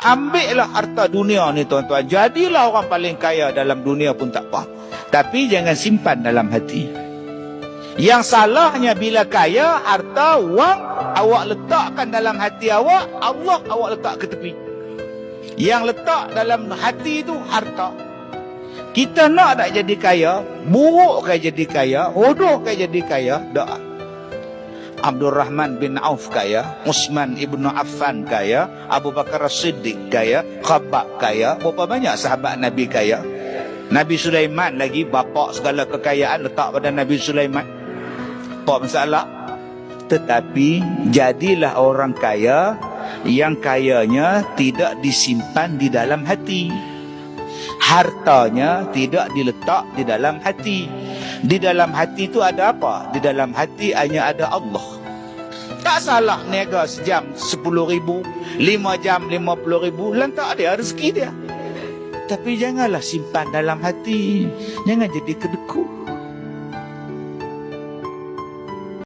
Ambillah harta dunia ni tuan-tuan. Jadilah orang paling kaya dalam dunia pun tak apa. Tapi jangan simpan dalam hati. Yang salahnya bila kaya, harta, wang, awak letakkan dalam hati awak, Allah awak letak ke tepi. Yang letak dalam hati itu harta. Kita nak tak jadi kaya, buruk ke jadi kaya, hodoh ke jadi kaya, doa. Abdul Rahman bin Auf kaya, Utsman ibnu Affan kaya, Abu Bakar As-Siddiq kaya, Khabbab kaya. Berapa banyak sahabat Nabi kaya? Nabi Sulaiman lagi, bapak segala kekayaan letak pada Nabi Sulaiman. Apa masalah? Tetapi jadilah orang kaya yang kayanya tidak disimpan di dalam hati. Hartanya tidak diletak di dalam hati. Di dalam hati itu ada apa? Di dalam hati hanya ada Allah. Tak salah niaga sejam 10,000, 5 jam 50,000, lantak dia rezeki dia. Tapi janganlah simpan dalam hati. Jangan jadi kedekut.